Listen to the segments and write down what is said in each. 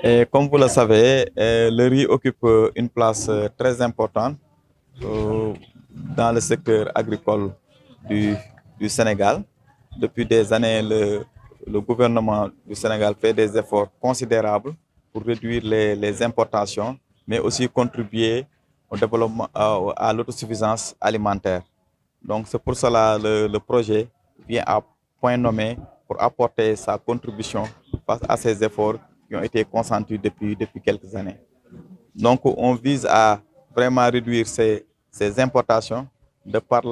Et comme vous le savez, le riz occupe une place très importante euh, dans le secteur agricole du, du Sénégal. Depuis des années, le gouvernement du Sénégal fait des efforts considérables pour réduire les importations, mais aussi contribuer au développement, à l'autosuffisance alimentaire. Donc c'est pour cela le projet vient à point nommé pour apporter sa contribution face à ces efforts qui ont été consentis depuis quelques années. Donc on vise à vraiment réduire ces importations par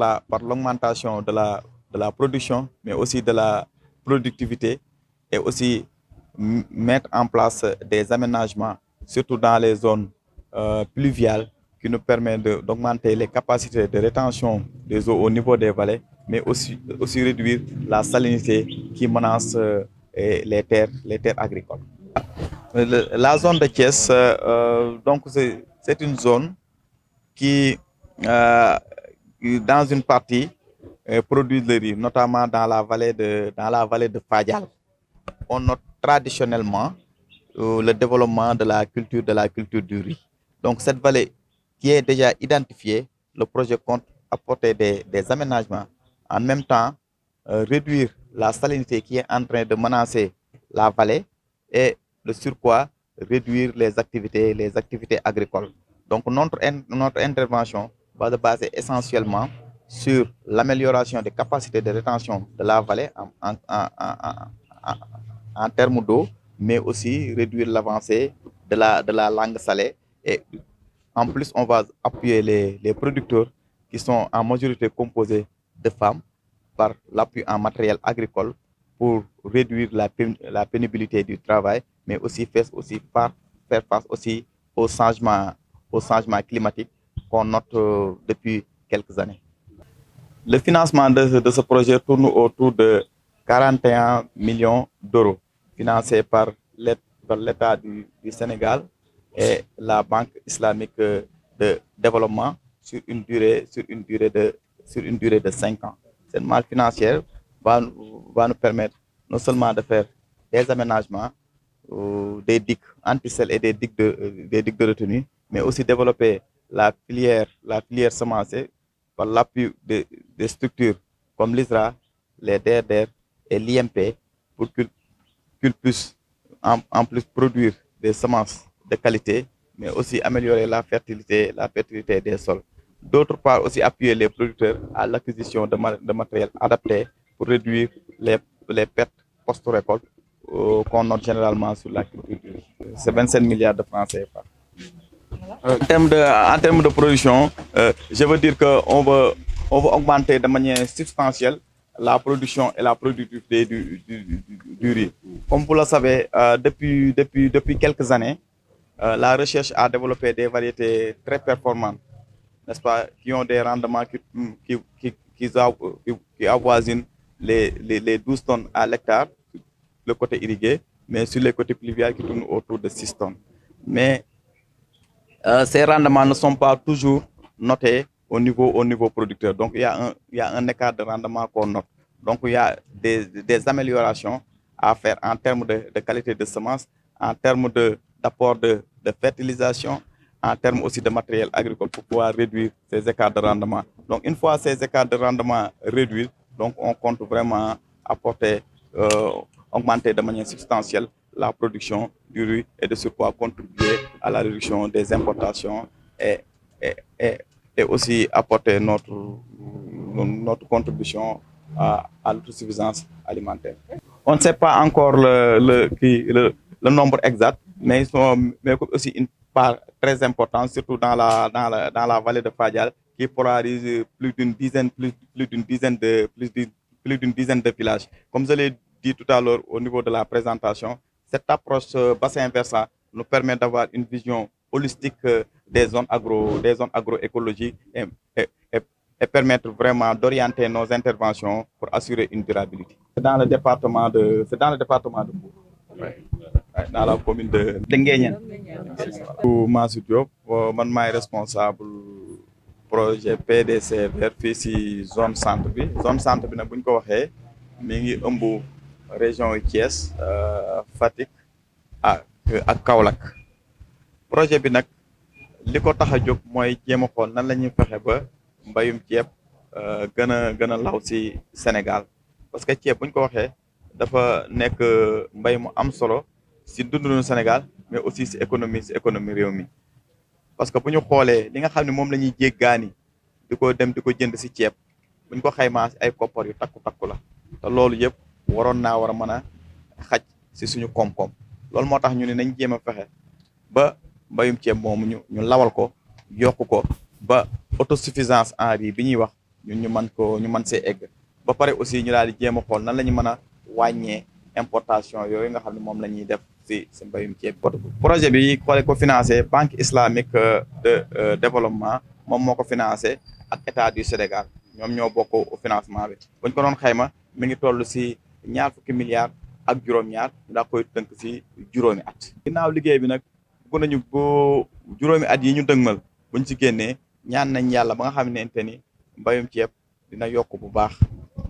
l'augmentation de la production, mais aussi de la productivité et aussi mettre en place des aménagements, surtout dans les zones pluviales, qui nous permettent d'augmenter les capacités de rétention des eaux au niveau des vallées, mais aussi réduire la salinité qui menace les terres agricoles. La zone de Thiès, donc c'est une zone qui, euh, dans une partie, produit le riz, notamment dans la vallée de Fadial. On note traditionnellement le développement de la culture du riz. Donc cette vallée qui est déjà identifiée, le projet compte apporter des aménagements, en même temps réduire la salinité qui est en train de menacer la vallée et le surcroît réduire les activités agricoles. Donc notre intervention va se baser essentiellement sur l'amélioration des capacités de rétention de la vallée en termes d'eau, mais aussi réduire l'avancée de la langue salée. Et en plus, on va appuyer les producteurs qui sont en majorité composés de femmes par l'appui en matériel agricole pour réduire la pénibilité du travail, mais aussi faire face aussi au changement climatique qu'on note depuis quelques années. Le financement de ce projet tourne autour de 41 millions d'euros, financés par l'État du Sénégal et la Banque islamique de développement sur une durée de 5 ans. Cette manne financière va nous permettre non seulement de faire des aménagements, des digues anti-sel et des digues de retenue, mais aussi développer la filière semencée par l'appui des structures comme l'ISRA, les DRDR et l'IMP pour qu'ils puissent en plus produire des semences de qualité, mais aussi améliorer la fertilité des sols. D'autre part, aussi appuyer les producteurs à l'acquisition de matériel adapté pour réduire les pertes post-récolte qu'on note généralement sur l'agriculture. C'est 27 milliards de francs CFA. En termes de production, je veux dire on veut augmenter de manière substantielle la production et la productivité du riz. Comme vous le savez, depuis quelques années, la recherche a développé des variétés très performantes, n'est-ce pas, qui ont des rendements qui avoisinent les 12 tonnes à l'hectare, le côté irrigué, mais sur les côtés pluviales qui tournent autour de 6 tonnes. Mais ces rendements ne sont pas toujours notés au niveau producteur. Donc, il y a un écart de rendement qu'on note. Donc, il y a des améliorations à faire en termes de qualité de semences, en termes d'apport de fertilisation, en termes aussi de matériel agricole pour pouvoir réduire ces écarts de rendement. Donc, une fois ces écarts de rendement réduits, donc on compte vraiment apporter, augmenter de manière substantielle la production du riz et de ce quoi contribuer à la réduction des importations et, et, et, et aussi apporter notre contribution à l'autosuffisance alimentaire. On ne sait pas encore le nombre exact, mais aussi une part très importante, surtout dans la vallée de Fadial, qui polarise plus d'une dizaine de villages. Comme je l'ai dit tout à l'heure au niveau de la présentation, cette approche bassin versant nous permet d'avoir une vision holistique des zones agroécologiques et permettre vraiment d'orienter nos interventions pour assurer une durabilité. C'est dans le département de Bourg, ouais, dans la commune de Denguéniène. Mansour Diop, man maay responsable projet PDC vert fii si zone centre bi nag bu ñu ko waxee mi ngi ëmb région yi Thiès, Fatick, ak Kaolack. projet bi nag li ko tax a jóg mooy jéem a xool nan la ñuy fexe ba mbayum ceeb gën a law si Sénégal parce que ceeb bu ñu ko waxee dafa nekk mbay mu am solo si dundu Sénégal mais aussi si économie réew mi parce que bu ñu xoolee li nga xam ne moom la ñuy jéggaani di ko dem di ko jënd si ceeb bu ñu ko xaymaa si ay koppar yu takku la te loolu yëpp waroon naa war a mën a xaj si suñu koom-koom loolu moo tax ñu ne nañ jéem a fexe ba mbayum ceeb moomu ñu lawal ko yokk ko ba autosuffisance en riz bi ñuy wax ñun ñu mën see egg ba pare aussi ñu daal di jéem a xool nan la ñu mën a wàññee importation yooyu nga xam ne moom la ñuy def si mbayum ceeb. projet bi ko financé banque islamique de développement moom moo ko financé ak état du Sénégal ñoom ñoo bokk financement bi buñ ko doon xayma mi ngi toll si 20 milliards ak juróom-ñaar daa koy tënk si juróomi at. ginnaaw liggéey bi nag bëgg nañu boo juróomi at yi ñu dëgmal buñ ci génnee ñaan nañ yàlla ba nga xamante ni mbayum ceeb dina yokk bu baax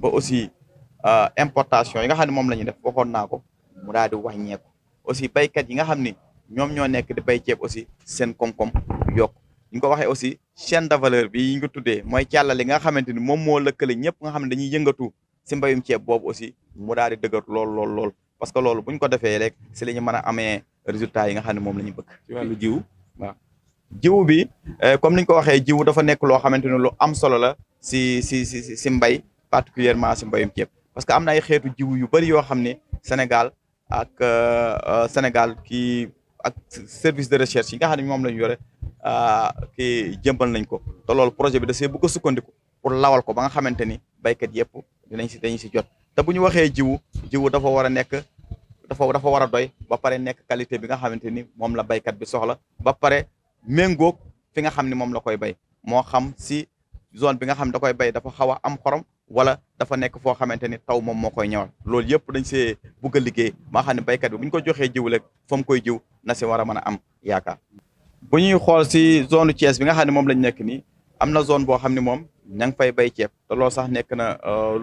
ba aussi importation yi nga xam ne moom la ñuy def waxoon naa ko mu daal di wàññeeku aussi baykat yi nga xam ni ñoom ñoo nekk di bay ceeb aussi seen koom-koom yokk ñu ko waxee aussi chaîne de valeur bi yi nga tuddee mooy càlla li nga xamante ni moom moo lëkkale ñëpp nga xam ne dañuy yëngatu si mbayum ceeb boobu aussi mu daal di dëgër lool parce que loolu buñ ko defee rek si la ñu mën a amee résultats yi nga xam ne moom la ñu bëgg. ci wàllu jiwu waaw jiwu bi comme niñ ko waxee jiwu dafa nekk loo xamante ne lu am solo la si mbay particulièrement si mbayum ceeb parce que am na ay xeetu jiwu yu bëri yoo xam ne Sénégal ak service de recherche yi nga xam ne moom la ñu yore kii jëmbal nañ ko te loolu projet bi da see bëgg a sukkandiku pour lawal ko ba nga xamante ni baykat yëpp dañu si jot te bu ñu waxee jiwu dafa war a nekk dafa war a doy ba pare nekk qualité bi nga xamante ni moom la baykat bi soxla ba pare méngoog fi nga xam ne moom la koy bay moo xam si zone bi nga xam ne da koy bay dafa xaw a am xorom wala dafa nekk foo xamante ni taw moom moo koy ñëwal loolu yëpp dañ see bugg a liggéey maa xam ne baykat bi bu ñu ko joxee jiw rek fa mu koy jiw na si war a mën a am yaakaar. bu ñuy xool si zone Thiès bi nga xam ne moom lañ nekk nii am na zone boo xam ne moom ña ngi fay bay ceeb te loolu sax nekk na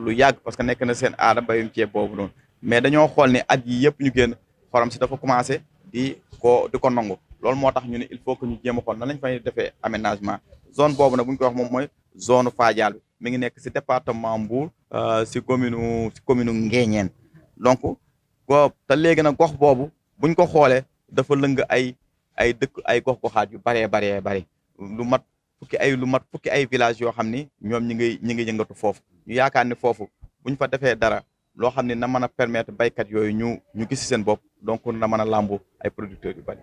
lu yàgg parce que nekk na seen aada bayum ceeb boobu noonu mais dañoo xool ne at yi yëpp ñu génn xorom si dafa commencé di ko nangu loolu moo tax ñu ne il faut que ñu jéem a xool nan lañ fay defee aménagement zone boobu nag bu ñu ko wax moom mooy zone Fadial bi mi ngi nekk si département Mbour si commune Nguéniène donc te léegi nag gox boobu buñ ko xoolee dafa lëng ay dëkk ay gox-goxaat yu baree lu mat fukki ay village yoo xam ni ñoom ñi ngi yëngatu foofu ñu yaakaar ni foofu buñ fa defee dara loo xam ne na mën a permettre baykat yooyu ñu gis seen bopp donc na mën a làmbu ay producteurs yu bari